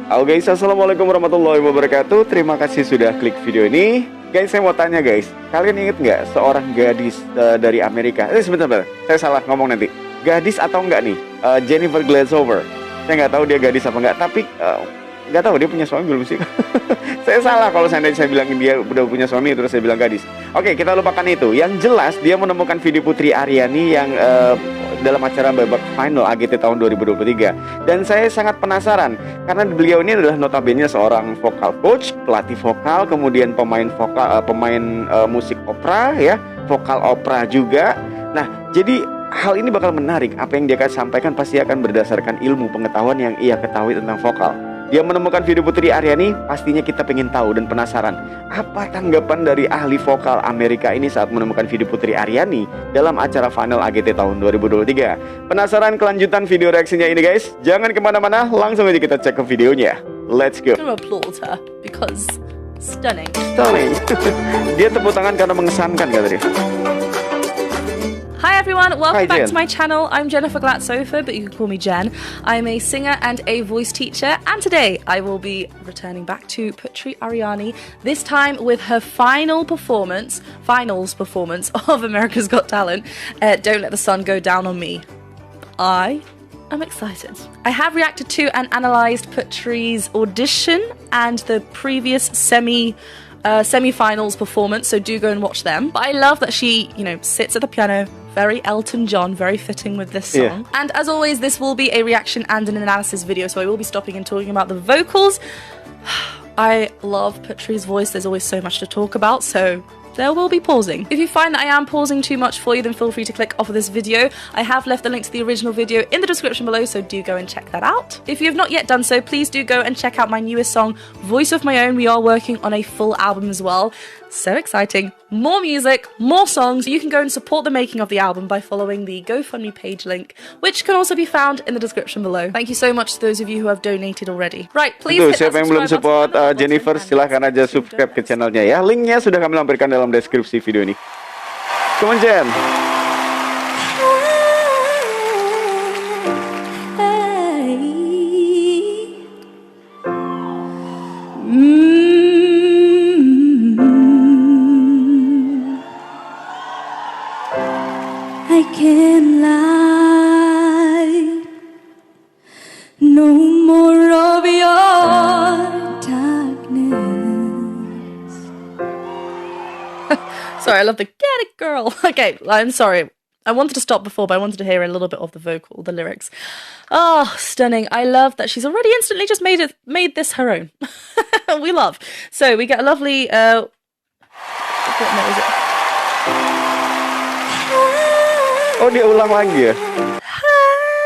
Halo guys, assalamualaikum warahmatullahi wabarakatuh. Terima kasih sudah klik video ini. Guys, saya mau tanya guys, kalian inget nggak seorang gadis dari Amerika? Sebentar, saya salah ngomong nanti. Gadis atau enggak nih? Jennifer Glazover. Saya nggak tahu dia gadis apa enggak, tapi nggak tahu dia punya suami belum sih. Saya salah kalau saya bilang dia udah punya suami terus saya bilang gadis. Oke, kita lupakan itu. Yang jelas dia menemukan video Putri Ariani yang dalam acara babak final AGT tahun 2023. Dan saya sangat penasaran karena beliau ini adalah notabene seorang vokal coach, pelatih vokal, kemudian pemain vokal, musik opera ya, vokal opera juga. Nah, jadi hal ini bakal menarik. Apa yang dia akan sampaikan pasti akan berdasarkan ilmu pengetahuan yang ia ketahui tentang vokal. Dia menemukan video Putri Ariani, pastinya kita pengen tahu dan penasaran apa tanggapan dari ahli vokal Amerika ini saat menemukan video Putri Ariani dalam acara final AGT tahun 2023. Penasaran kelanjutan video reaksinya ini guys? Jangan kemana-mana, langsung aja kita cek ke videonya. Let's go. I'm gonna applaud her because stunning. Stunning. Dia tepuk tangan karena mengesankan kata dia. Hi everyone, welcome back Jen. to my channel. I'm Jennifer Glatsofer, but you can call me Jen. I'm a singer and a voice teacher, and today I will be returning back to Putri Ariani, this time with her finals performance of America's Got Talent, Don't Let the Sun Go Down on Me. I am excited. I have reacted to and analysed Putri's audition and the previous semi-finals performance, so do go and watch them. But I love that she, sits at the piano, very Elton John, very fitting with this song. Yeah. And as always, this will be a reaction and an analysis video, so I will be stopping and talking about the vocals. I love Putri's voice, there's always so much to talk about, so there will be pausing. If you find that I am pausing too much for you, then feel free to click off of this video. I have left the link to the original video in the description below, so do go and check that out. If you have not yet done so, please do go and check out my newest song, Voice of My Own. We are working on a full album as well. So exciting. More music, more songs. You can go and support the making of the album by following the GoFundMe page link, which can also be found in the description below. Thank you so much to those of you who have donated already. Right, please hit that siapa yang belum support Jennifer, silahkan aja subscribe ke channelnya ya. Linknya sudah kami lampirkan dalam deskripsi video ini. Come on Jen. I can't lie, no more of your darkness. Sorry, I love the get it girl. Okay, I'm sorry. I wanted to stop before, but I wanted to hear a little bit of the vocal, the lyrics. Oh, stunning. I love that she's already instantly just made this her own. We love. So we get a lovely, what note is it? Oh, dia ulang lagi ya?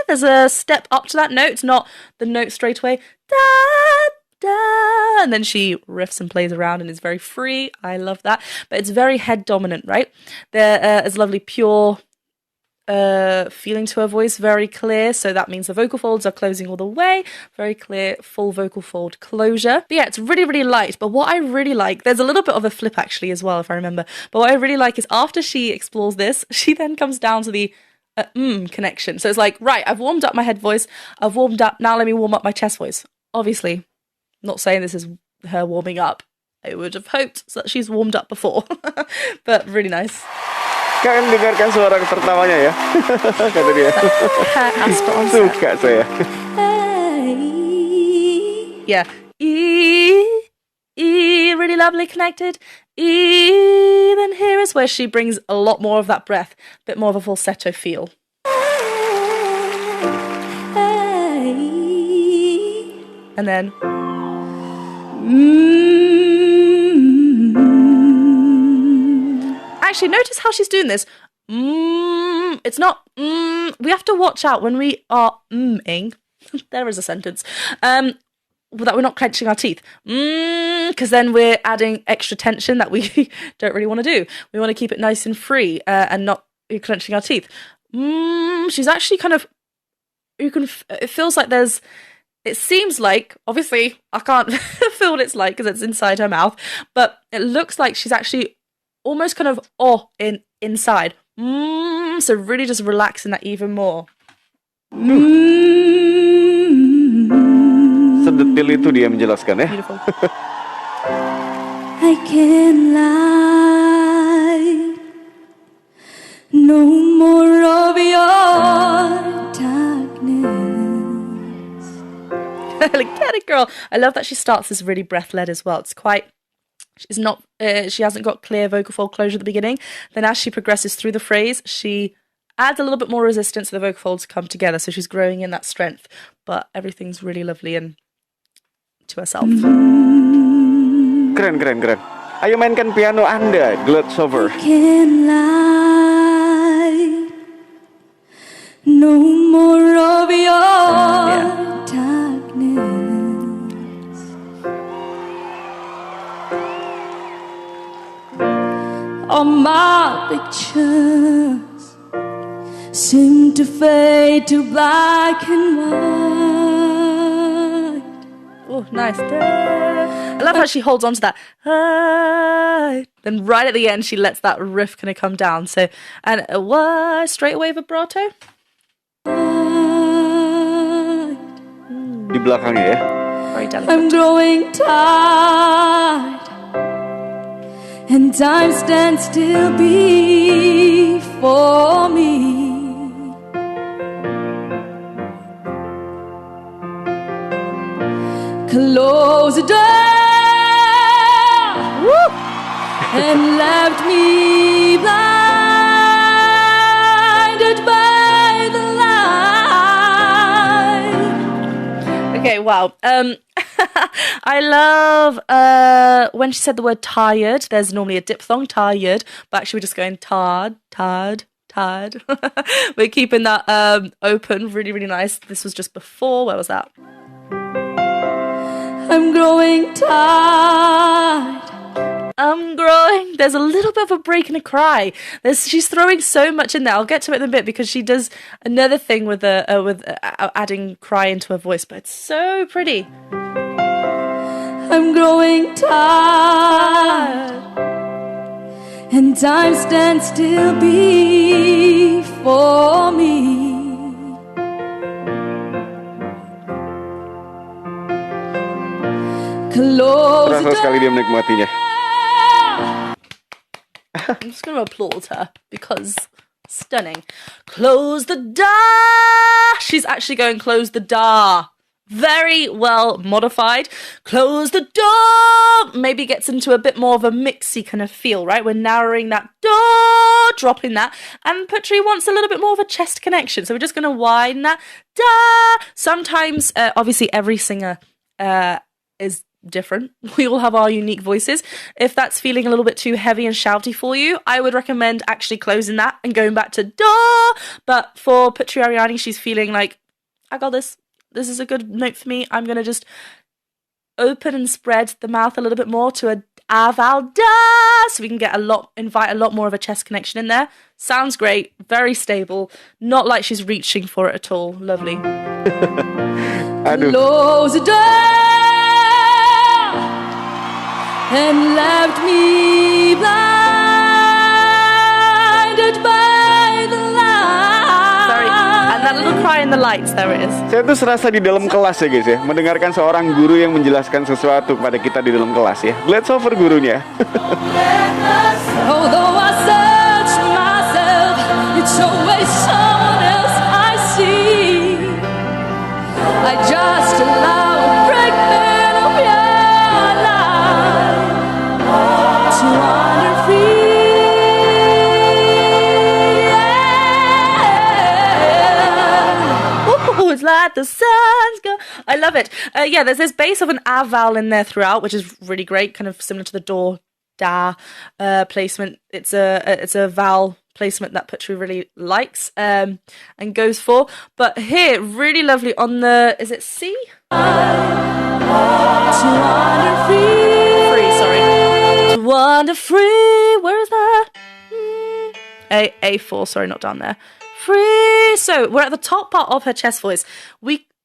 There's a step up to that note. It's not the note straight away. Da, da. And then she riffs and plays around and is very free. I love that. But it's very head dominant, right? There is lovely pure feeling to her voice, very clear. So that means the vocal folds are closing all the way. Very clear, full vocal fold closure. But yeah, it's really, really light. But what I really like, there's a little bit of a flip actually as well, if I remember. But what I really like is after she explores this, she then comes down to the connection. So it's like, right, I've warmed up my head voice. I've warmed up. Now let me warm up my chest voice. Obviously, not saying this is her warming up. I would have hoped that she's warmed up before. But really nice. Kalian dengarkan suara tertawanya ya. Kata dia. Suka saya. Yeah. Really lovely connected. Then here is where she brings a lot more of that breath, a bit more of a falsetto feel. And then actually, notice how she's doing this. It's not we have to watch out when we are ing. There is a sentence. That we're not clenching our teeth. Because then we're adding extra tension that we don't really want to do. We want to keep it nice and free and not clenching our teeth. She's actually kind of, it feels like it seems like, obviously, I can't feel what it's like because it's inside her mouth, but it looks like she's actually almost kind of inside. So really just relaxing that even more. Sedetil sambil itu dia menjelaskan ya. Beautiful. I can lie. No more of your darkness. Get it, girl. I love that she starts this really breath-led as well. It's quite... She's not. She hasn't got clear vocal fold closure at the beginning. Then as she progresses through the phrase, she adds a little bit more resistance so the vocal folds come together. So she's growing in that strength. But everything's really lovely and to herself. Keren. Ayo mainkan piano Anda, Gloves Over. Can lie. No more of your darkness. All my pictures seem to fade to black and white. Oh, nice. I love how she holds on to that. Then right at the end, she lets that riff kind of come down. So, and what? Straight away vibrato. Di belakangnya ya. Very delicate. I'm growing tired, and time stands still before me. Close the door and left me blinded by the light. Okay, wow. I love when she said the word tired. There's normally a diphthong, tired, but actually we're just going tired. We're keeping that open, really, really nice. This was just before. Where was that? I'm growing tired. There's a little bit of a break and a cry. She's throwing so much in there. I'll get to it in a bit because she does another thing with adding cry into her voice, but it's so pretty. I'm growing tired, and time stands still before me. Close Terasa sekali dia menikmatinya. I'm just going to applaud her because stunning. Close the door. She's actually going close the door. Very well modified. Close the door. Maybe gets into a bit more of a mixy kind of feel, right? We're narrowing that door, dropping that. And Putri wants a little bit more of a chest connection. So we're just going to widen that. Da. Sometimes, obviously, every singer is different. We all have our unique voices. If that's feeling a little bit too heavy and shouty for you, I would recommend actually closing that and going back to door. But for Putri Ariani, she's feeling like, I got this. This is a good note for me. I'm going to just open and spread the mouth a little bit more to a aval da, so we can get invite a lot more of a chest connection in there. Sounds great. Very stable. Not like she's reaching for it at all. Lovely. Close the door and left me blinded by the light. Sorry, and that little cry in the lights, there it is. Saya tuh serasa di dalam kelas ya guys ya, mendengarkan seorang guru yang menjelaskan sesuatu kepada kita di dalam kelas ya. Let's over gurunya. Although I search myself, it's always someone else I see. I just allow a fragment of your life to wander free. Ooh, it's like the sun's go. I love it. Yeah, there's this base of an a vowel in there throughout, which is really great, kind of similar to the door da placement. It's a vowel placement that Putri really likes and goes for. But here, really lovely on the, is it C? To wander Free, sorry. To wander free, where is that? A4, sorry, not down there. Free. So we're at the top part of her chest voice.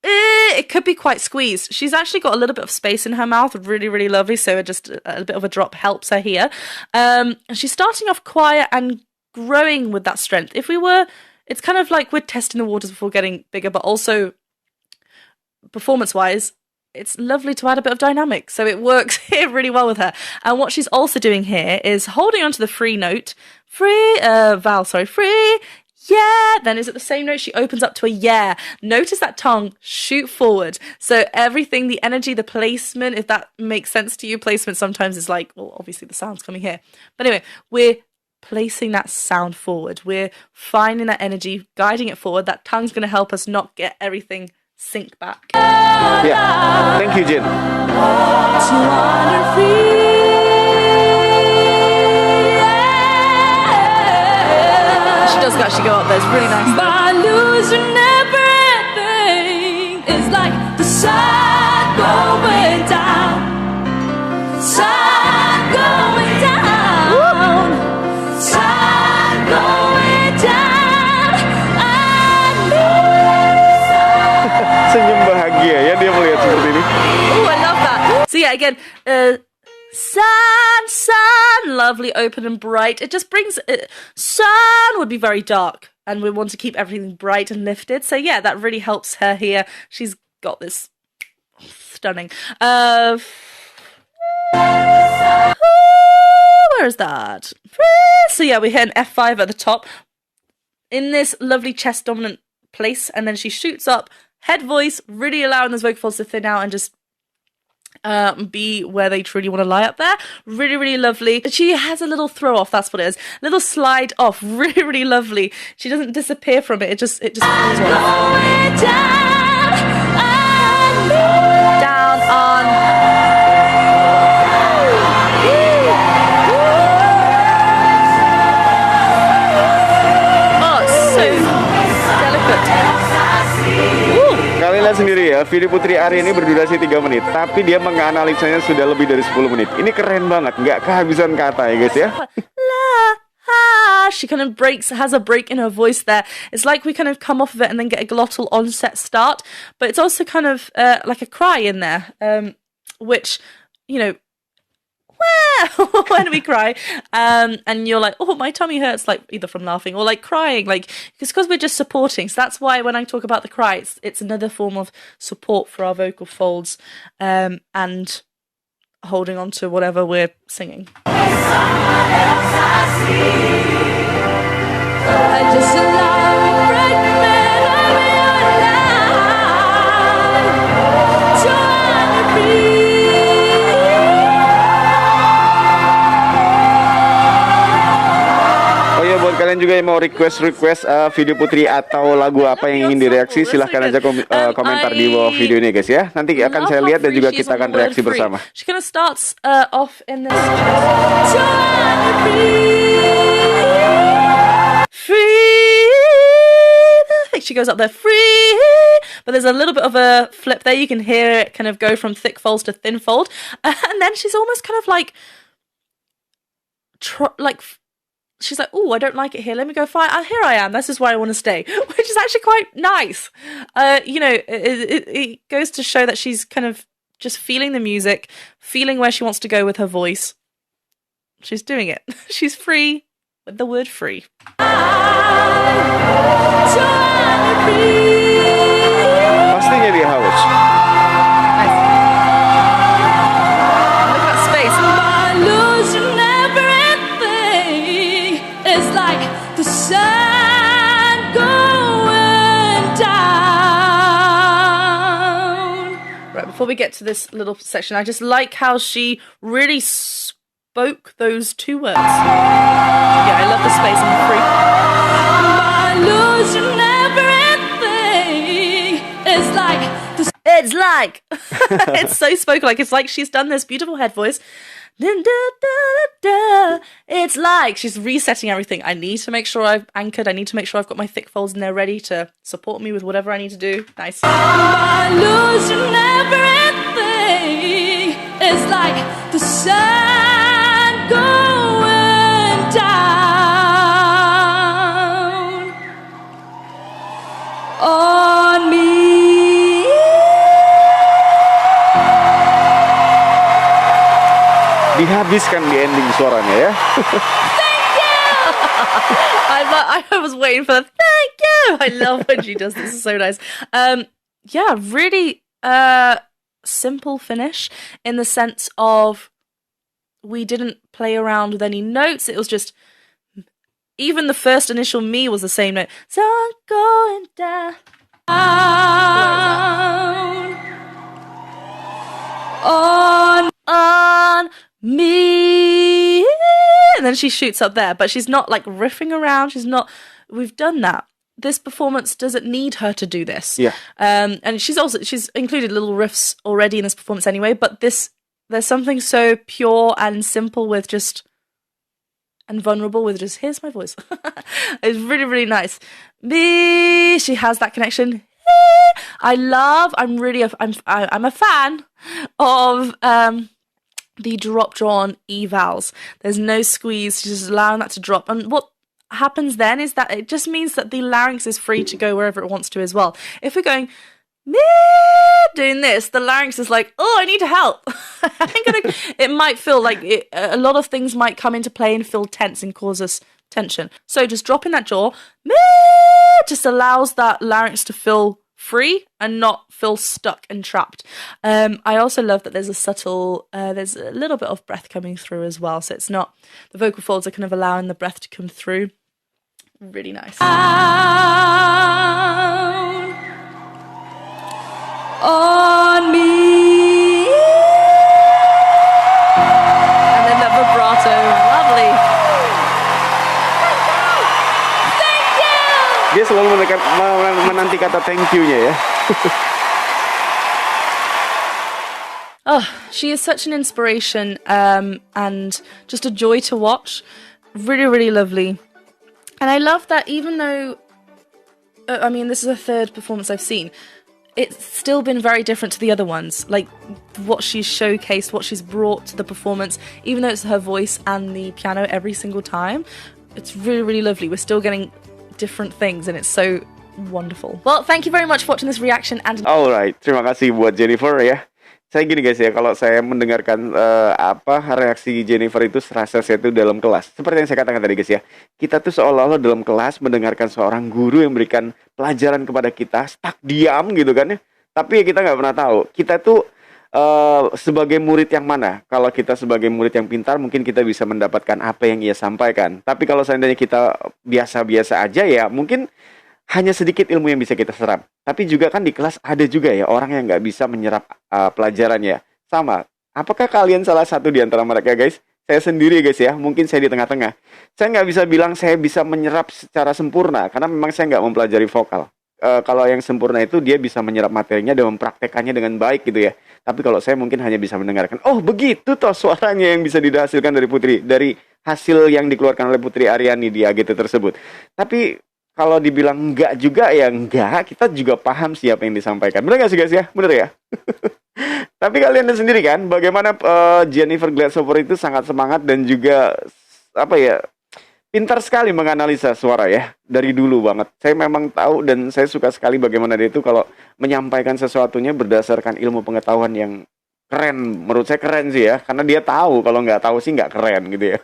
It could be quite squeezed. She's actually got a little bit of space in her mouth, really, really lovely. So just a bit of a drop helps her here. And she's starting off quiet and growing with that strength. It's kind of like we're testing the waters before getting bigger, but also performance-wise, it's lovely to add a bit of dynamic. So it works here really well with her. And what she's also doing here is holding onto the free note, free, yeah. Then is it the same note? She opens up to a yeah. Notice that tongue shoot forward. So everything, the energy, the placement, if that makes sense to you, placement sometimes is like, well, obviously the sound's coming here. But anyway, we're placing that sound forward. We're finding that energy, guiding it forward. That tongue's going to help us not get everything sink back. Yeah. Thank you, Jen. She does actually go up there. It's really nice. By losing everything, it's like the sun going down, sun going down, sun going down. Senyum bahagia ya dia melihat seperti ini. Oh, I love that. So yeah, again, sun, lovely, open and bright. It just brings, sun would be very dark, and we want to keep everything bright and lifted. So yeah, that really helps her here. She's got this stunning. Where is that? So yeah, we hit an F5 at the top in this lovely chest dominant place, and then she shoots up, head voice, really allowing those vocal folds to thin out and just be where they truly want to lie up there. Really, really lovely. She has a little throw off, that's what it is. Little slide off, really, really lovely. She doesn't disappear from it, it just falls off. Down on. Oh, so delicate. Kalian lihat sendiri ya, video Putri Ariani berdurasi 3 menit, tapi dia menganalisanya sudah lebih dari 10 menit. Ini keren banget, nggak kehabisan kata ya guys ya. She kind of has a break in her voice there. It's like we kind of come off of it and then get a glottal onset start, but it's also kind of like a cry in there, which, you know, when we cry, and you're like, oh, my tummy hurts, like either from laughing or like crying, like it's because we're just supporting. So that's why when I talk about the cry, it's another form of support for our vocal folds, and holding on to whatever we're singing. I just allow you break me of your life, trying to breathe. Oh ya, buat kalian juga yang mau request video Putri atau lagu apa yang ingin direaksi, silahkan aja komentar di bawah video ini guys ya. Nanti akan saya lihat dan juga kita akan reaksi bersama. She kind of starts off in this free. I think she goes up there free, but there's a little bit of a flip there. You can hear it kind of go from thick folds to thin fold, and then she's almost kind of like she's like, oh, I don't like it here. Let me go find. Here I am. This is where I want to stay, which is actually quite nice. You know, it goes to show that she's kind of just feeling the music, feeling where she wants to go with her voice. She's doing it. She's free with the word free. Pastinya dia haus. Look at that space. It's like the sun going down. Right, before we get to this little section, I just like how she really spoke those two words. Yeah, I love the space and the free. My losing everything. It's like the It's like it's so spoken, like it's like she's done this beautiful head voice. It's like she's resetting everything. I need to make sure I've anchored. I need to make sure I've got my thick folds in there ready to support me with whatever I need to do. Nice. my losing everything. It's like the sun going down on me. Dihabiskan di ending suaranya ya. I was waiting for the thank you. I love when she does this. It's so nice. Yeah, really simple finish in the sense of we didn't play around with any notes. It was just, even the first initial me was the same note. Sun going down on me. And then she shoots up there, but she's not like riffing around. We've done that. This performance doesn't need her to do this. Yeah. And she's included little riffs already in this performance anyway, but there's something so pure and simple and vulnerable with just, here's my voice. It's really, really nice. She has that connection. I'm a fan of the drop drawn evals. There's no squeeze, she's just allowing that to drop. And what happens then is that it just means that the larynx is free to go wherever it wants to as well. If we're going doing this, the larynx is like, oh, I need help. It might feel like a lot of things might come into play and feel tense and cause us tension. So just dropping that jaw just allows that larynx to feel free and not feel stuck and trapped. I also love that there's there's a little bit of breath coming through as well. So it's not, the vocal folds are kind of allowing the breath to come through. Really nice. On me. And then that vibrato, lovely. Thank you. Dia selalu menanti kata thank you-nya ya. Oh, she is such an inspiration and just a joy to watch. Really, really lovely. And I love that even though, this is the third performance I've seen, it's still been very different to the other ones. Like what she's showcased, what she's brought to the performance, even though it's her voice and the piano every single time, it's really, really lovely. We're still getting different things and it's so wonderful. Well, thank you very much for watching this reaction and... Alright, terima kasih buat Jennifer ya. Saya gini guys ya, kalau saya mendengarkan reaksi Jennifer itu serasa saya tuh dalam kelas. Seperti yang saya katakan tadi guys ya, kita tuh seolah-olah dalam kelas mendengarkan seorang guru yang memberikan pelajaran kepada kita, stuck diam gitu kan ya. Tapi kita nggak pernah tahu, kita tuh sebagai murid yang mana. Kalau kita sebagai murid yang pintar, mungkin kita bisa mendapatkan apa yang ia sampaikan. Tapi kalau seandainya kita biasa-biasa aja ya, mungkin hanya sedikit ilmu yang bisa kita serap. Tapi juga kan di kelas ada juga ya orang yang nggak bisa menyerap pelajarannya. Sama. Apakah kalian salah satu di antara mereka guys? Saya sendiri guys ya. Mungkin saya di tengah-tengah. Saya nggak bisa bilang saya bisa menyerap secara sempurna. Karena memang saya nggak mempelajari vokal. Kalau yang sempurna itu dia bisa menyerap materinya dan mempraktekannya dengan baik gitu ya. Tapi kalau saya mungkin hanya bisa mendengarkan. Oh begitu toh suaranya yang bisa dihasilkan dari Putri. Dari hasil yang dikeluarkan oleh Putri Ariani di AGT tersebut. Tapi... kalau dibilang enggak juga ya enggak, kita juga paham sih apa yang disampaikan. Bener gak sih guys ya? Bener ya? Tapi kalian sendiri kan, bagaimana Jennifer Glassover itu sangat semangat dan juga pintar sekali menganalisa suara ya. Dari dulu banget. Saya memang tahu dan saya suka sekali bagaimana dia itu kalau menyampaikan sesuatunya berdasarkan ilmu pengetahuan yang keren. Menurut saya keren sih ya, karena dia tahu, kalau nggak tahu sih nggak keren gitu ya.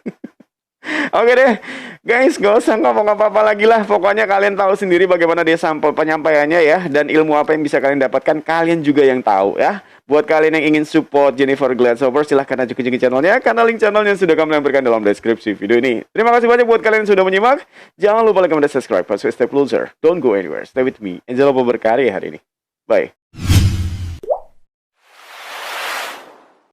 Oke deh, guys, gak usah ngomong apa-apa lagi lah. Pokoknya kalian tahu sendiri bagaimana dia penyampaiannya ya. Dan ilmu apa yang bisa kalian dapatkan, kalian juga yang tahu ya. Buat kalian yang ingin support Jennifer Glassover, silahkan aja kunjungi channelnya. Karena link channelnya sudah kami lampirkan dalam deskripsi video ini. Terima kasih banyak buat kalian yang sudah menyimak. Jangan lupa like, comment, dan subscribe. Stay closer, don't go anywhere. Stay with me, and jangan lupa berkarya hari ini. Bye.